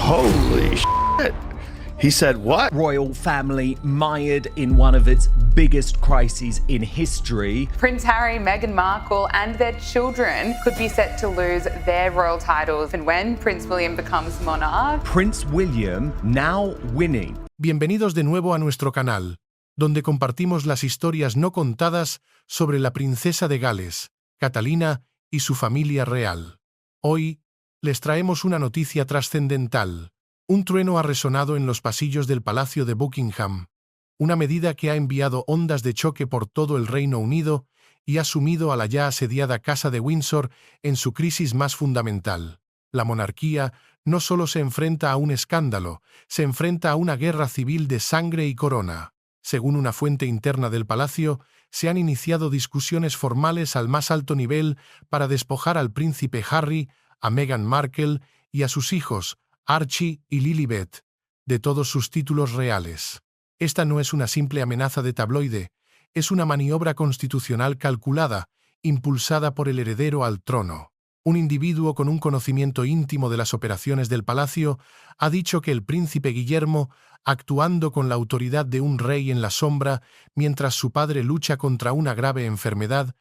Holy shit. He said what? Royal family mired in one of its biggest crises in history. Prince Harry, Meghan Markle and their children could be set to lose their royal titles and when Prince William becomes monarch. Prince William now winning. Bienvenidos de nuevo a nuestro canal, donde compartimos las historias no contadas sobre la princesa de Gales, Catalina, y su familia real. Hoy les traemos una noticia trascendental. Un trueno ha resonado en los pasillos del Palacio de Buckingham, una medida que ha enviado ondas de choque por todo el Reino Unido y ha sumido a la ya asediada Casa de Windsor en su crisis más fundamental. La monarquía no solo se enfrenta a un escándalo, se enfrenta a una guerra civil de sangre y corona. Según una fuente interna del palacio, se han iniciado discusiones formales al más alto nivel para despojar al príncipe Harry, a Meghan Markle y a sus hijos, Archie y Lilibet, de todos sus títulos reales. Esta no es una simple amenaza de tabloide, es una maniobra constitucional calculada, impulsada por el heredero al trono. Un individuo con un conocimiento íntimo de las operaciones del palacio ha dicho que el príncipe Guillermo, actuando con la autoridad de un rey en la sombra mientras su padre lucha contra una grave enfermedad,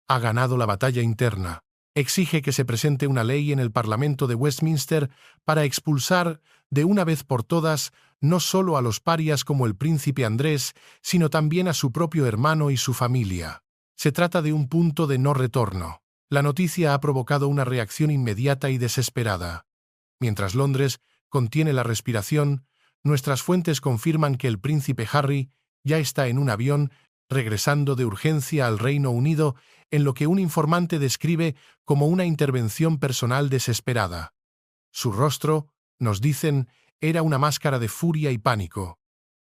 ha ganado la batalla interna. Exige que se presente una ley en el Parlamento de Westminster para expulsar, de una vez por todas, no solo a los parias como el príncipe Andrés, sino también a su propio hermano y su familia. Se trata de un punto de no retorno. La noticia ha provocado una reacción inmediata y desesperada. Mientras Londres contiene la respiración, nuestras fuentes confirman que el príncipe Harry ya está en un avión regresando de urgencia al Reino Unido en lo que un informante describe como una intervención personal desesperada. Su rostro, nos dicen, era una máscara de furia y pánico.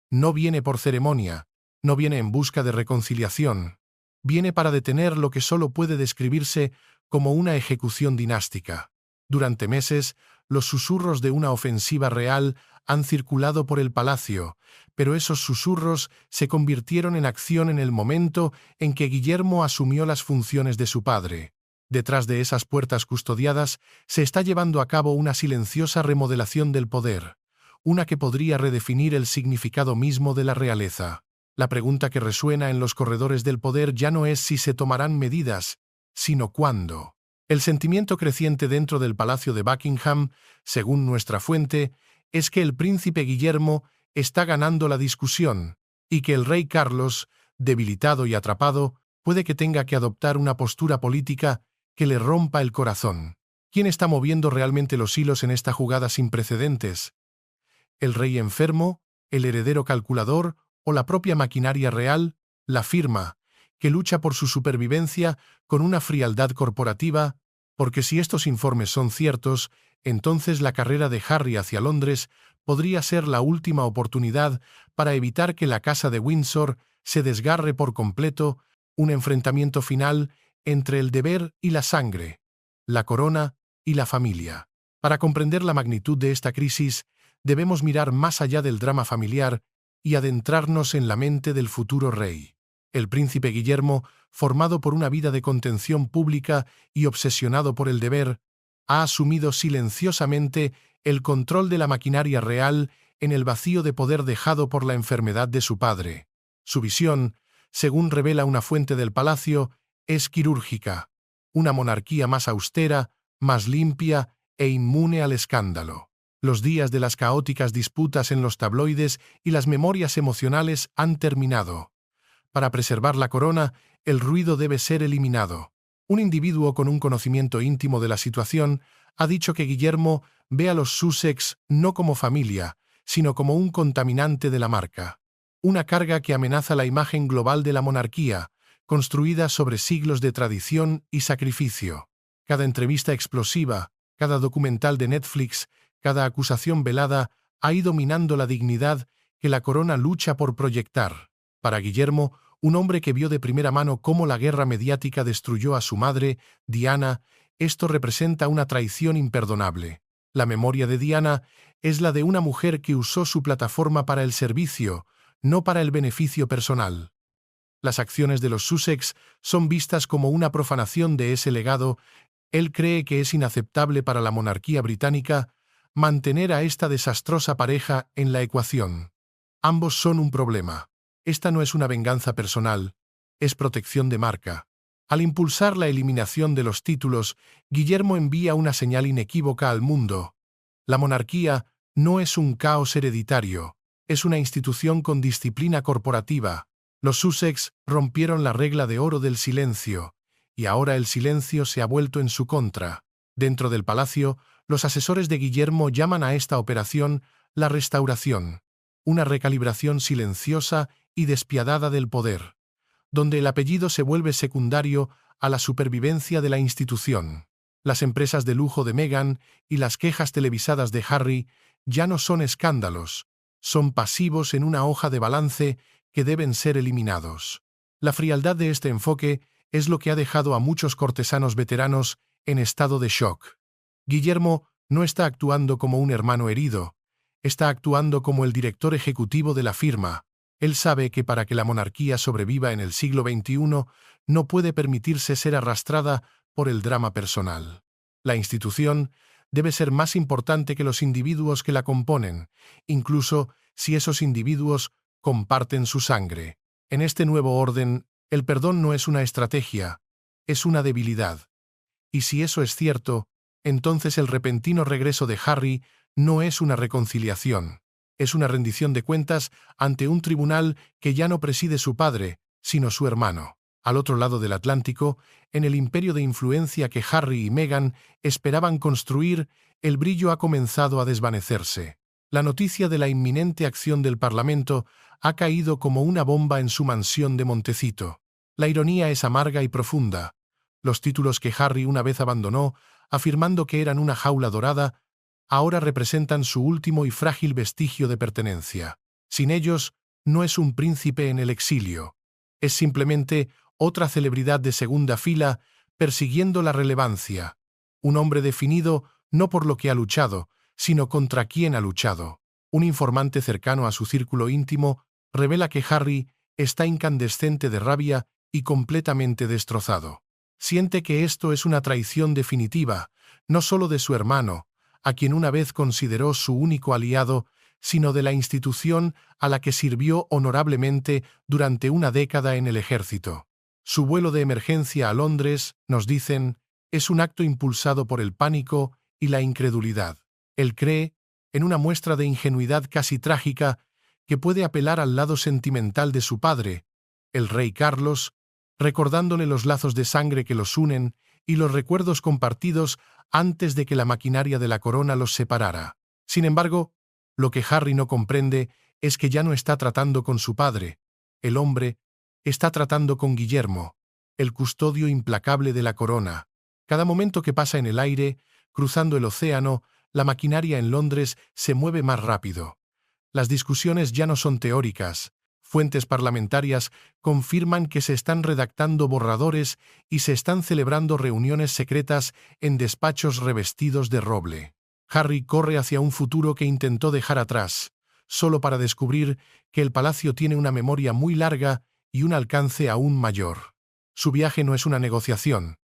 No viene por ceremonia, no viene en busca de reconciliación. Viene para detener lo que solo puede describirse como una ejecución dinástica. Durante meses, los susurros de una ofensiva real han circulado por el palacio, pero esos susurros se convirtieron en acción en el momento en que Guillermo asumió las funciones de su padre. Detrás de esas puertas custodiadas se está llevando a cabo una silenciosa remodelación del poder, una que podría redefinir el significado mismo de la realeza. La pregunta que resuena en los corredores del poder ya no es si se tomarán medidas, sino cuándo. El sentimiento creciente dentro del Palacio de Buckingham, según nuestra fuente, es que el príncipe Guillermo está ganando la discusión y que el rey Carlos, debilitado y atrapado, puede que tenga que adoptar una postura política que le rompa el corazón. ¿Quién está moviendo realmente los hilos en esta jugada sin precedentes? ¿El rey enfermo, el heredero calculador o la propia maquinaria real, la firma, que lucha por su supervivencia con una frialdad corporativa? Porque si estos informes son ciertos, entonces la carrera de Harry hacia Londres podría ser la última oportunidad para evitar que la Casa de Windsor se desgarre por completo, un enfrentamiento final entre el deber y la sangre, la corona y la familia. Para comprender la magnitud de esta crisis, debemos mirar más allá del drama familiar y adentrarnos en la mente del futuro rey. El príncipe Guillermo, formado por una vida de contención pública y obsesionado por el deber, ha asumido silenciosamente el control de la maquinaria real en el vacío de poder dejado por la enfermedad de su padre. Su visión, según revela una fuente del palacio, es quirúrgica, una monarquía más austera, más limpia e inmune al escándalo. Los días de las caóticas disputas en los tabloides y las memorias emocionales han terminado. Para preservar la corona, el ruido debe ser eliminado. Un individuo con un conocimiento íntimo de la situación ha dicho que Guillermo ve a los Sussex no como familia, sino como un contaminante de la marca. Una carga que amenaza la imagen global de la monarquía, construida sobre siglos de tradición y sacrificio. Cada entrevista explosiva, cada documental de Netflix, cada acusación velada ha ido minando la dignidad que la corona lucha por proyectar. Para Guillermo, un hombre que vio de primera mano cómo la guerra mediática destruyó a su madre, Diana, esto representa una traición imperdonable. La memoria de Diana es la de una mujer que usó su plataforma para el servicio, no para el beneficio personal. Las acciones de los Sussex son vistas como una profanación de ese legado. Él cree que es inaceptable para la monarquía británica mantener a esta desastrosa pareja en la ecuación. Ambos son un problema. Esta no es una venganza personal, es protección de marca. Al impulsar la eliminación de los títulos, Guillermo envía una señal inequívoca al mundo. La monarquía no es un caos hereditario, es una institución con disciplina corporativa. Los Sussex rompieron la regla de oro del silencio, y ahora el silencio se ha vuelto en su contra. Dentro del palacio, los asesores de Guillermo llaman a esta operación la restauración, una recalibración silenciosa y despiadada del poder, donde el apellido se vuelve secundario a la supervivencia de la institución. Las empresas de lujo de Meghan y las quejas televisadas de Harry ya no son escándalos, son pasivos en una hoja de balance que deben ser eliminados. La frialdad de este enfoque es lo que ha dejado a muchos cortesanos veteranos en estado de shock. Guillermo no está actuando como un hermano herido, está actuando como el director ejecutivo de la firma. Él sabe que para que la monarquía sobreviva en el siglo XXI no puede permitirse ser arrastrada por el drama personal. La institución debe ser más importante que los individuos que la componen, incluso si esos individuos comparten su sangre. En este nuevo orden, el perdón no es una estrategia, es una debilidad. Y si eso es cierto, entonces el repentino regreso de Harry no es una reconciliación. Es una rendición de cuentas ante un tribunal que ya no preside su padre, sino su hermano. Al otro lado del Atlántico, en el imperio de influencia que Harry y Meghan esperaban construir, el brillo ha comenzado a desvanecerse. La noticia de la inminente acción del Parlamento ha caído como una bomba en su mansión de Montecito. La ironía es amarga y profunda. Los títulos que Harry una vez abandonó, afirmando que eran una jaula dorada, ahora representan su último y frágil vestigio de pertenencia. Sin ellos, no es un príncipe en el exilio. Es simplemente otra celebridad de segunda fila persiguiendo la relevancia. Un hombre definido no por lo que ha luchado, sino contra quién ha luchado. Un informante cercano a su círculo íntimo revela que Harry está incandescente de rabia y completamente destrozado. Siente que esto es una traición definitiva, no solo de su hermano, a quien una vez consideró su único aliado, sino de la institución a la que sirvió honorablemente durante una década en el ejército. Su vuelo de emergencia a Londres, nos dicen, es un acto impulsado por el pánico y la incredulidad. Él cree, en una muestra de ingenuidad casi trágica, que puede apelar al lado sentimental de su padre, el rey Carlos, recordándole los lazos de sangre que los unen y los recuerdos compartidos antes de que la maquinaria de la corona los separara. Sin embargo, lo que Harry no comprende es que ya no está tratando con su padre. El hombre está tratando con Guillermo, el custodio implacable de la corona. Cada momento que pasa en el aire, cruzando el océano, la maquinaria en Londres se mueve más rápido. Las discusiones ya no son teóricas. Fuentes parlamentarias confirman que se están redactando borradores y se están celebrando reuniones secretas en despachos revestidos de roble. Harry corre hacia un futuro que intentó dejar atrás, solo para descubrir que el palacio tiene una memoria muy larga y un alcance aún mayor. Su viaje no es una negociación,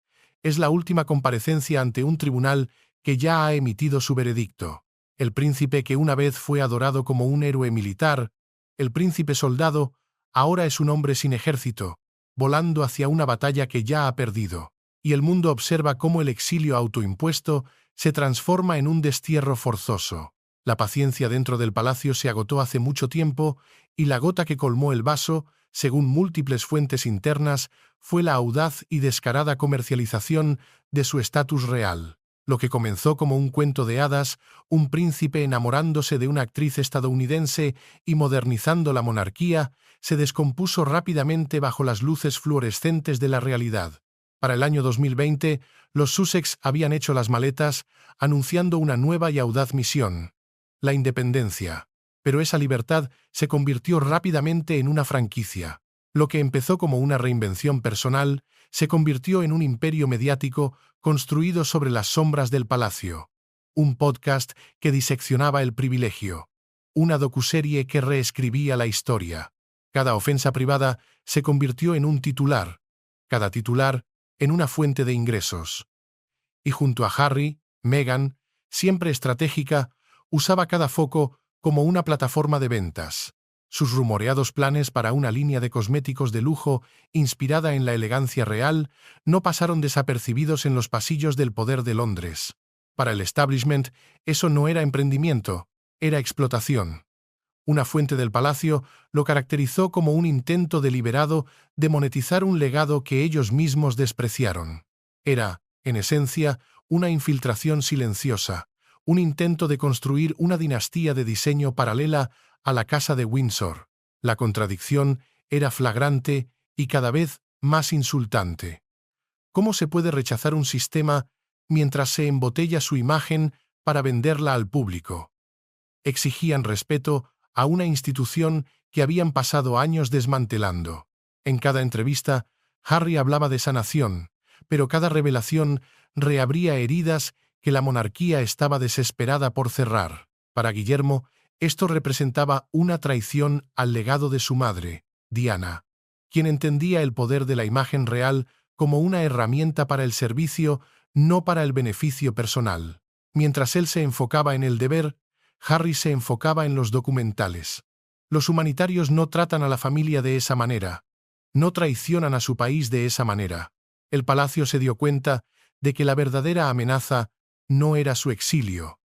es la última comparecencia ante un tribunal que ya ha emitido su veredicto. El príncipe que una vez fue adorado como un héroe militar, el príncipe soldado, ahora es un hombre sin ejército, volando hacia una batalla que ya ha perdido, y el mundo observa cómo el exilio autoimpuesto se transforma en un destierro forzoso. La paciencia dentro del palacio se agotó hace mucho tiempo, y la gota que colmó el vaso, según múltiples fuentes internas, fue la audaz y descarada comercialización de su estatus real. Lo que comenzó como un cuento de hadas, un príncipe enamorándose de una actriz estadounidense y modernizando la monarquía, se descompuso rápidamente bajo las luces fluorescentes de la realidad. Para el año 2020, los Sussex habían hecho las maletas, anunciando una nueva y audaz misión: la independencia. Pero esa libertad se convirtió rápidamente en una franquicia. Lo que empezó como una reinvención personal se convirtió en un imperio mediático construido sobre las sombras del palacio. Un podcast que diseccionaba el privilegio. Una docuserie que reescribía la historia. Cada ofensa privada se convirtió en un titular. Cada titular en una fuente de ingresos. Y junto a Harry, Meghan, siempre estratégica, usaba cada foco como una plataforma de ventas. Sus rumoreados planes para una línea de cosméticos de lujo inspirada en la elegancia real no pasaron desapercibidos en los pasillos del poder de Londres. Para el establishment, eso no era emprendimiento, era explotación. Una fuente del palacio lo caracterizó como un intento deliberado de monetizar un legado que ellos mismos despreciaron. Era, en esencia, una infiltración silenciosa, un intento de construir una dinastía de diseño paralela a la Casa de Windsor. La contradicción era flagrante y cada vez más insultante. ¿Cómo se puede rechazar un sistema mientras se embotella su imagen para venderla al público? Exigían respeto a una institución que habían pasado años desmantelando. En cada entrevista, Harry hablaba de sanación, pero cada revelación reabría heridas que la monarquía estaba desesperada por cerrar. Para Guillermo, esto representaba una traición al legado de su madre, Diana, quien entendía el poder de la imagen real como una herramienta para el servicio, no para el beneficio personal. Mientras él se enfocaba en el deber, Harry se enfocaba en los documentales. Los humanitarios no tratan a la familia de esa manera, no traicionan a su país de esa manera. El palacio se dio cuenta de que la verdadera amenaza no era su exilio,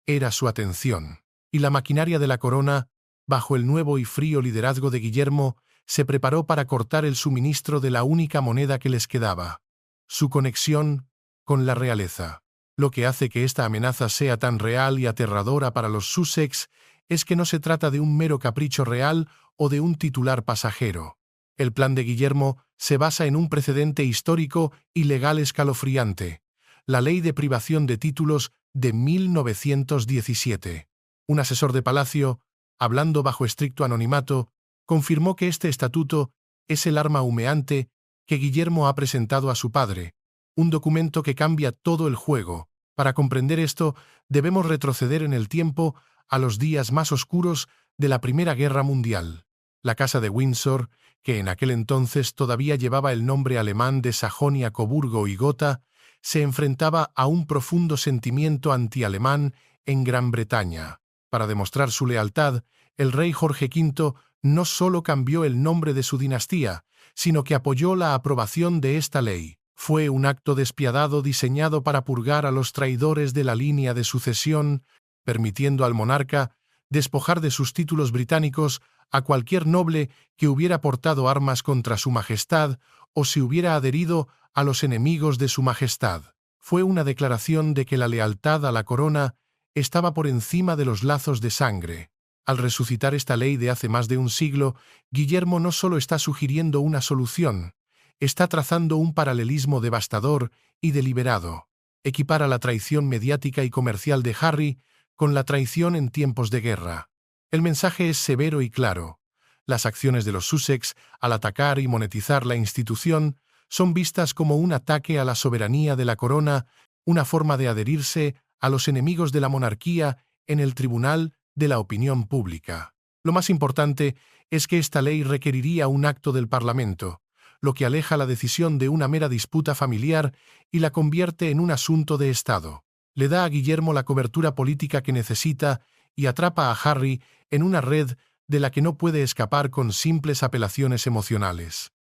era su atención. Y la maquinaria de la corona, bajo el nuevo y frío liderazgo de Guillermo, se preparó para cortar el suministro de la única moneda que les quedaba, su conexión con la realeza. Lo que hace que esta amenaza sea tan real y aterradora para los Sussex es que no se trata de un mero capricho real o de un titular pasajero. El plan de Guillermo se basa en un precedente histórico y legal escalofriante, la Ley de Privación de Títulos de 1917. Un asesor de palacio, hablando bajo estricto anonimato, confirmó que este estatuto es el arma humeante que Guillermo ha presentado a su padre, un documento que cambia todo el juego. Para comprender esto, debemos retroceder en el tiempo a los días más oscuros de la Primera Guerra Mundial. La Casa de Windsor, que en aquel entonces todavía llevaba el nombre alemán de Sajonia, Coburgo y Gotha, se enfrentaba a un profundo sentimiento antialemán en Gran Bretaña. Para demostrar su lealtad, el rey Jorge V no solo cambió el nombre de su dinastía, sino que apoyó la aprobación de esta ley. Fue un acto despiadado diseñado para purgar a los traidores de la línea de sucesión, permitiendo al monarca despojar de sus títulos británicos a cualquier noble que hubiera portado armas contra su majestad o se hubiera adherido a los enemigos de su majestad. Fue una declaración de que la lealtad a la corona estaba por encima de los lazos de sangre. Al resucitar esta ley de hace más de un siglo, Guillermo no solo está sugiriendo una solución, está trazando un paralelismo devastador y deliberado. Equipara la traición mediática y comercial de Harry con la traición en tiempos de guerra. El mensaje es severo y claro. Las acciones de los Sussex, al atacar y monetizar la institución, son vistas como un ataque a la soberanía de la corona, una forma de adherirse a los enemigos de la monarquía en el tribunal de la opinión pública. Lo más importante es que esta ley requeriría un acto del Parlamento, lo que aleja la decisión de una mera disputa familiar y la convierte en un asunto de Estado. Le da a Guillermo la cobertura política que necesita y atrapa a Harry en una red de la que no puede escapar con simples apelaciones emocionales.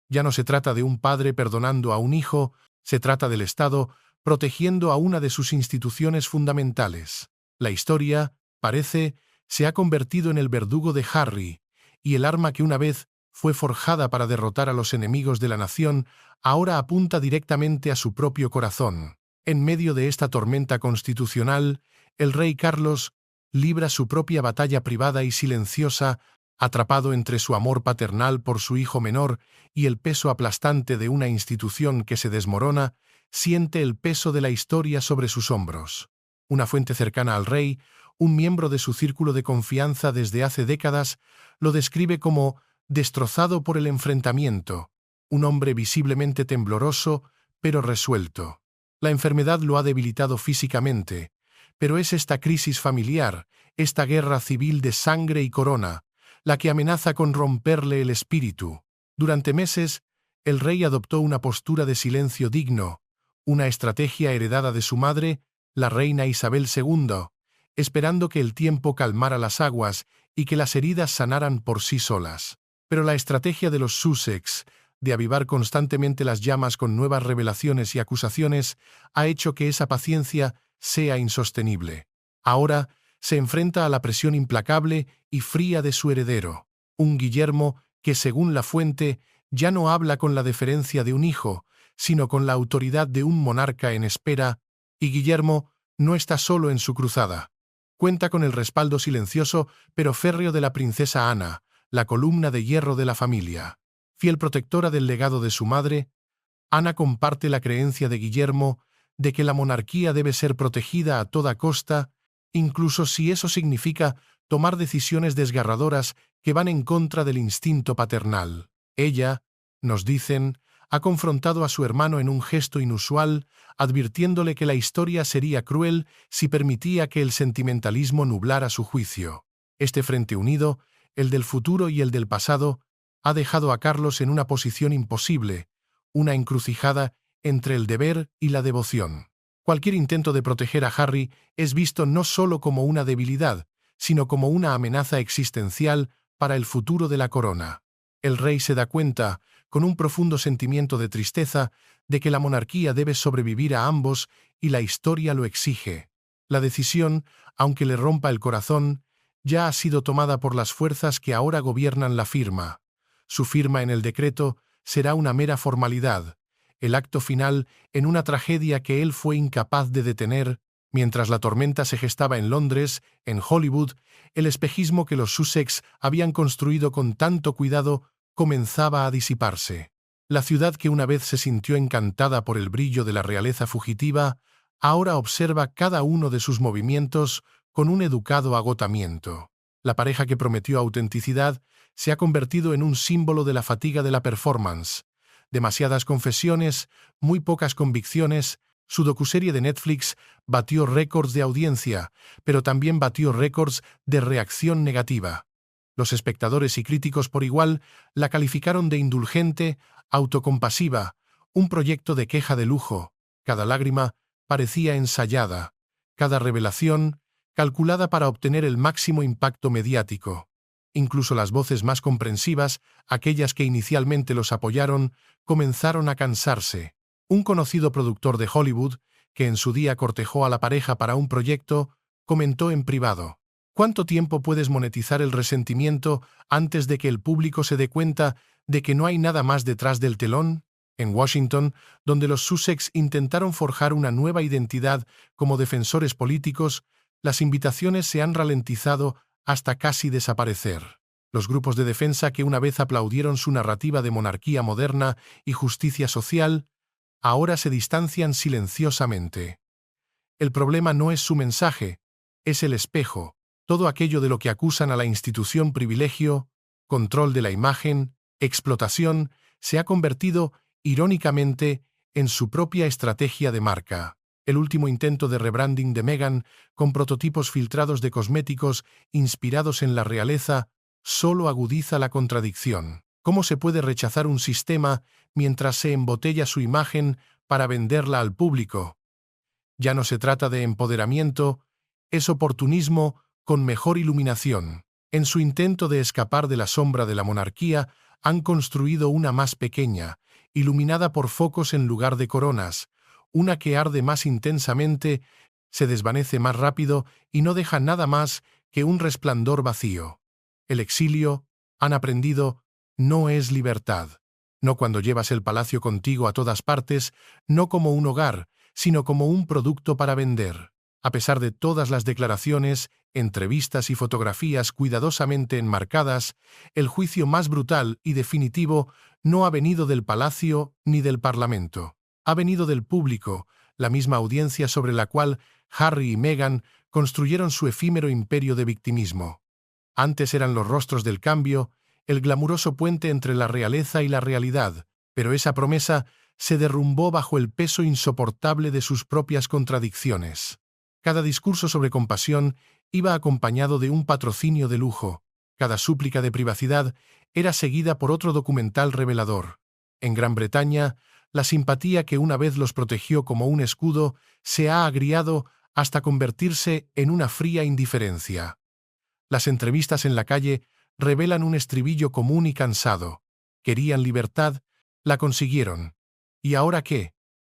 Ya no se trata de un padre perdonando a un hijo, se trata del Estado protegiendo a una de sus instituciones fundamentales. La historia, parece, se ha convertido en el verdugo de Harry, y el arma que una vez fue forjada para derrotar a los enemigos de la nación, ahora apunta directamente a su propio corazón. En medio de esta tormenta constitucional, el rey Carlos libra su propia batalla privada y silenciosa, atrapado entre su amor paternal por su hijo menor y el peso aplastante de una institución que se desmorona, siente el peso de la historia sobre sus hombros. Una fuente cercana al rey, un miembro de su círculo de confianza desde hace décadas, lo describe como destrozado por el enfrentamiento, un hombre visiblemente tembloroso, pero resuelto. La enfermedad lo ha debilitado físicamente, pero es esta crisis familiar, esta guerra civil de sangre y corona, la que amenaza con romperle el espíritu. Durante meses, el rey adoptó una postura de silencio digno, una estrategia heredada de su madre, la reina Isabel II, esperando que el tiempo calmara las aguas y que las heridas sanaran por sí solas. Pero la estrategia de los Sussex, de avivar constantemente las llamas con nuevas revelaciones y acusaciones, ha hecho que esa paciencia sea insostenible. Ahora se enfrenta a la presión implacable y fría de su heredero, un Guillermo que, según la fuente, ya no habla con la deferencia de un hijo, sino con la autoridad de un monarca en espera, y Guillermo no está solo en su cruzada. Cuenta con el respaldo silencioso pero férreo de la princesa Ana, la columna de hierro de la familia. Fiel protectora del legado de su madre, Ana comparte la creencia de Guillermo de que la monarquía debe ser protegida a toda costa, incluso si eso significa tomar decisiones desgarradoras que van en contra del instinto paternal. Ella, nos dicen, ha confrontado a su hermano en un gesto inusual, advirtiéndole que la historia sería cruel si permitía que el sentimentalismo nublara su juicio. Este frente unido, el del futuro y el del pasado, ha dejado a Carlos en una posición imposible, una encrucijada entre el deber y la devoción. Cualquier intento de proteger a Harry es visto no solo como una debilidad, sino como una amenaza existencial para el futuro de la corona. El rey se da cuenta, con un profundo sentimiento de tristeza, de que la monarquía debe sobrevivir a ambos y la historia lo exige. La decisión, aunque le rompa el corazón, ya ha sido tomada por las fuerzas que ahora gobiernan la firma. Su firma en el decreto será una mera formalidad, el acto final en una tragedia que él fue incapaz de detener. Mientras la tormenta se gestaba en Londres, en Hollywood, el espejismo que los Sussex habían construido con tanto cuidado comenzaba a disiparse. La ciudad que una vez se sintió encantada por el brillo de la realeza fugitiva, ahora observa cada uno de sus movimientos con un educado agotamiento. La pareja que prometió autenticidad se ha convertido en un símbolo de la fatiga de la performance. Demasiadas confesiones, muy pocas convicciones. Su docuserie de Netflix batió récords de audiencia, pero también batió récords de reacción negativa. Los espectadores y críticos por igual la calificaron de indulgente, autocompasiva, un proyecto de queja de lujo. Cada lágrima parecía ensayada, cada revelación calculada para obtener el máximo impacto mediático. Incluso las voces más comprensivas, aquellas que inicialmente los apoyaron, comenzaron a cansarse. Un conocido productor de Hollywood, que en su día cortejó a la pareja para un proyecto, comentó en privado: ¿cuánto tiempo puedes monetizar el resentimiento antes de que el público se dé cuenta de que no hay nada más detrás del telón? En Washington, donde los Sussex intentaron forjar una nueva identidad como defensores políticos, las invitaciones se han ralentizado hasta casi desaparecer. Los grupos de defensa que una vez aplaudieron su narrativa de monarquía moderna y justicia social, ahora se distancian silenciosamente. El problema no es su mensaje, es el espejo, todo aquello de lo que acusan a la institución: privilegio, control de la imagen, explotación, se ha convertido, irónicamente, en su propia estrategia de marca. El último intento de rebranding de Meghan, con prototipos filtrados de cosméticos inspirados en la realeza, solo agudiza la contradicción. ¿Cómo se puede rechazar un sistema mientras se embotella su imagen para venderla al público? Ya no se trata de empoderamiento, es oportunismo con mejor iluminación. En su intento de escapar de la sombra de la monarquía, han construido una más pequeña, iluminada por focos en lugar de coronas, una que arde más intensamente, se desvanece más rápido y no deja nada más que un resplandor vacío. El exilio, han aprendido, no es libertad. No cuando llevas el palacio contigo a todas partes, no como un hogar, sino como un producto para vender. A pesar de todas las declaraciones, entrevistas y fotografías cuidadosamente enmarcadas, el juicio más brutal y definitivo no ha venido del palacio ni del parlamento. Ha venido del público, la misma audiencia sobre la cual Harry y Meghan construyeron su efímero imperio de victimismo. Antes eran los rostros del cambio, el glamuroso puente entre la realeza y la realidad, pero esa promesa se derrumbó bajo el peso insoportable de sus propias contradicciones. Cada discurso sobre compasión iba acompañado de un patrocinio de lujo. Cada súplica de privacidad era seguida por otro documental revelador. En Gran Bretaña, la simpatía que una vez los protegió como un escudo se ha agriado hasta convertirse en una fría indiferencia. Las entrevistas en la calle revelan un estribillo común y cansado. Querían libertad, la consiguieron. ¿Y ahora qué?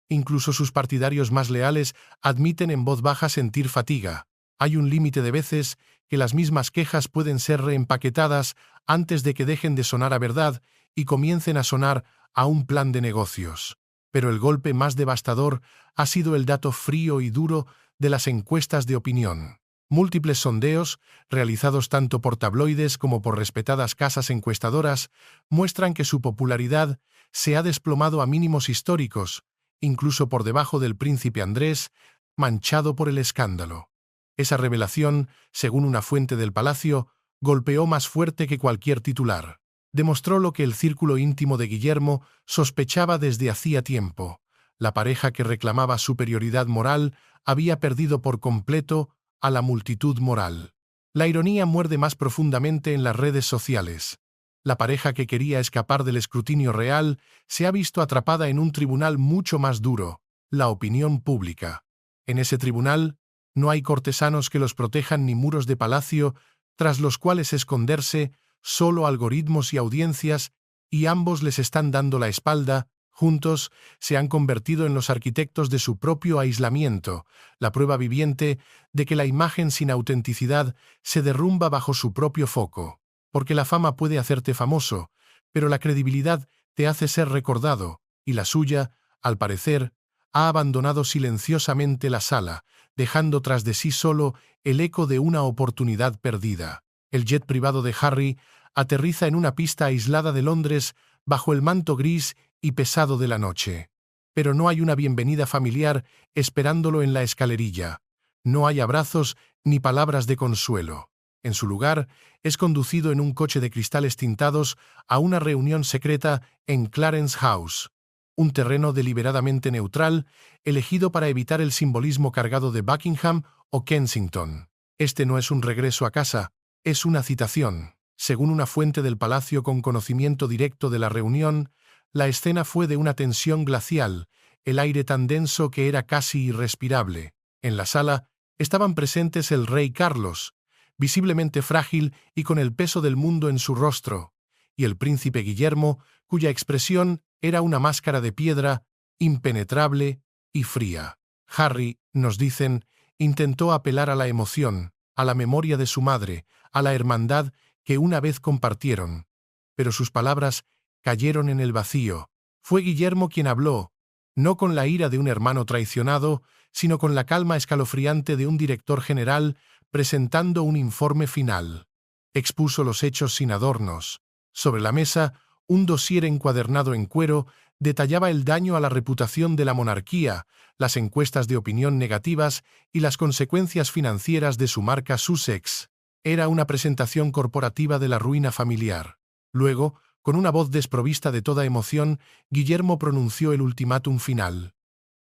Incluso sus partidarios más leales admiten en voz baja sentir fatiga. Hay un límite de veces que las mismas quejas pueden ser reempaquetadas antes de que dejen de sonar a verdad y comiencen a sonar a un plan de negocios. Pero el golpe más devastador ha sido el dato frío y duro de las encuestas de opinión. Múltiples sondeos, realizados tanto por tabloides como por respetadas casas encuestadoras, muestran que su popularidad se ha desplomado a mínimos históricos, incluso por debajo del príncipe Andrés, manchado por el escándalo. Esa revelación, según una fuente del palacio, golpeó más fuerte que cualquier titular. Demostró lo que el círculo íntimo de Guillermo sospechaba desde hacía tiempo. La pareja que reclamaba superioridad moral había perdido por completo a la multitud moral. La ironía muerde más profundamente en las redes sociales. La pareja que quería escapar del escrutinio real se ha visto atrapada en un tribunal mucho más duro, la opinión pública. En ese tribunal no hay cortesanos que los protejan ni muros de palacio tras los cuales esconderse, solo algoritmos y audiencias, y ambos les están dando la espalda. Juntos se han convertido en los arquitectos de su propio aislamiento, la prueba viviente de que la imagen sin autenticidad se derrumba bajo su propio foco. Porque la fama puede hacerte famoso, pero la credibilidad te hace ser recordado, y la suya, al parecer, ha abandonado silenciosamente la sala, dejando tras de sí solo el eco de una oportunidad perdida. El jet privado de Harry aterriza en una pista aislada de Londres bajo el manto gris y pesado de la noche. Pero no hay una bienvenida familiar esperándolo en la escalerilla. No hay abrazos ni palabras de consuelo. En su lugar, es conducido en un coche de cristales tintados a una reunión secreta en Clarence House, un terreno deliberadamente neutral, elegido para evitar el simbolismo cargado de Buckingham o Kensington. Este no es un regreso a casa, es una citación. Según una fuente del palacio con conocimiento directo de la reunión, la escena fue de una tensión glacial, el aire tan denso que era casi irrespirable. En la sala estaban presentes el rey Carlos, visiblemente frágil y con el peso del mundo en su rostro, y el príncipe Guillermo, cuya expresión era una máscara de piedra, impenetrable y fría. Harry, nos dicen, intentó apelar a la emoción, a la memoria de su madre, a la hermandad que una vez compartieron. Pero sus palabras cayeron en el vacío. Fue Guillermo quien habló, no con la ira de un hermano traicionado, sino con la calma escalofriante de un director general presentando un informe final. Expuso los hechos sin adornos. Sobre la mesa, un dossier encuadernado en cuero detallaba el daño a la reputación de la monarquía, las encuestas de opinión negativas y las consecuencias financieras de su marca Sussex. Era una presentación corporativa de la ruina familiar. Luego, con una voz desprovista de toda emoción, Guillermo pronunció el ultimátum final.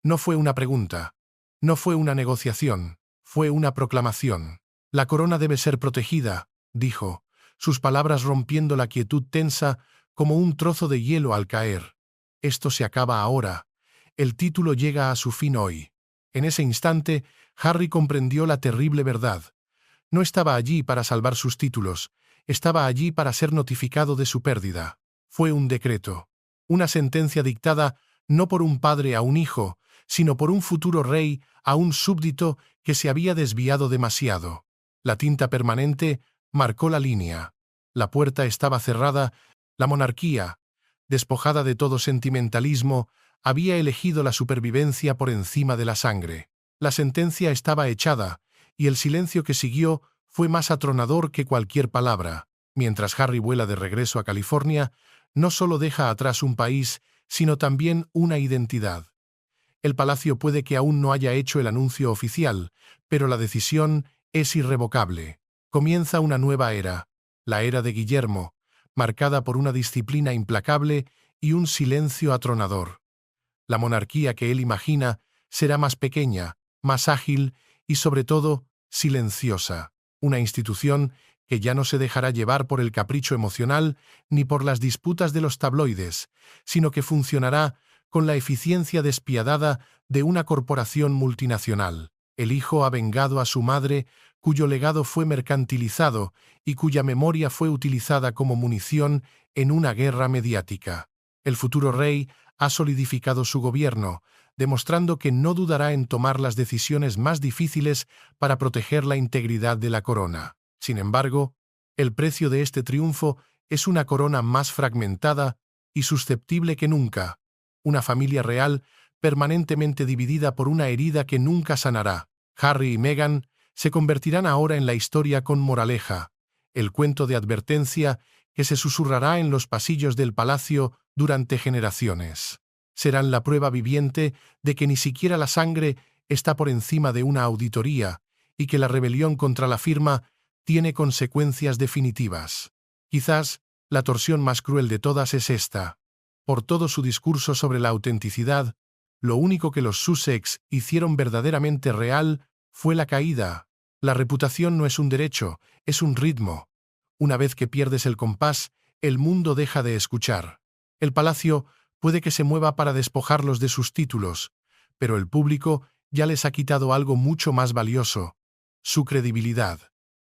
No fue una pregunta, no fue una negociación, fue una proclamación. La corona debe ser protegida, dijo, sus palabras rompiendo la quietud tensa como un trozo de hielo al caer. Esto se acaba ahora. El título llega a su fin hoy. En ese instante, Harry comprendió la terrible verdad. No estaba allí para salvar sus títulos, estaba allí para ser notificado de su pérdida. Fue un decreto, una sentencia dictada no por un padre a un hijo, sino por un futuro rey a un súbdito que se había desviado demasiado. La tinta permanente marcó la línea. La puerta estaba cerrada, la monarquía, despojada de todo sentimentalismo, había elegido la supervivencia por encima de la sangre. La sentencia estaba echada, y el silencio que siguió fue más atronador que cualquier palabra. Mientras Harry vuela de regreso a California, no solo deja atrás un país, sino también una identidad. El palacio puede que aún no haya hecho el anuncio oficial, pero la decisión es irrevocable. Comienza una nueva era, la era de Guillermo, marcada por una disciplina implacable y un silencio atronador. La monarquía que él imagina será más pequeña, más ágil y, sobre todo, silenciosa. Una institución que ya no se dejará llevar por el capricho emocional ni por las disputas de los tabloides, sino que funcionará con la eficiencia despiadada de una corporación multinacional. El hijo ha vengado a su madre, cuyo legado fue mercantilizado y cuya memoria fue utilizada como munición en una guerra mediática. El futuro rey ha solidificado su gobierno, demostrando que no dudará en tomar las decisiones más difíciles para proteger la integridad de la corona. Sin embargo, el precio de este triunfo es una corona más fragmentada y susceptible que nunca, una familia real permanentemente dividida por una herida que nunca sanará. Harry y Meghan se convertirán ahora en la historia con moraleja, el cuento de advertencia que se susurrará en los pasillos del palacio durante generaciones. Serán la prueba viviente de que ni siquiera la sangre está por encima de una auditoría y que la rebelión contra la firma tiene consecuencias definitivas. Quizás la torsión más cruel de todas es esta. Por todo su discurso sobre la autenticidad, lo único que los Sussex hicieron verdaderamente real fue la caída. La reputación no es un derecho, es un ritmo. Una vez que pierdes el compás, el mundo deja de escuchar. El palacio puede que se mueva para despojarlos de sus títulos, pero el público ya les ha quitado algo mucho más valioso, su credibilidad.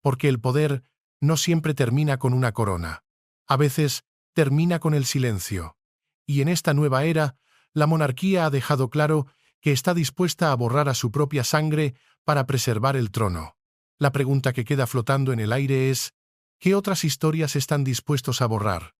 Porque el poder no siempre termina con una corona. A veces termina con el silencio. Y en esta nueva era, la monarquía ha dejado claro que está dispuesta a borrar a su propia sangre para preservar el trono. La pregunta que queda flotando en el aire es, ¿qué otras historias están dispuestos a borrar?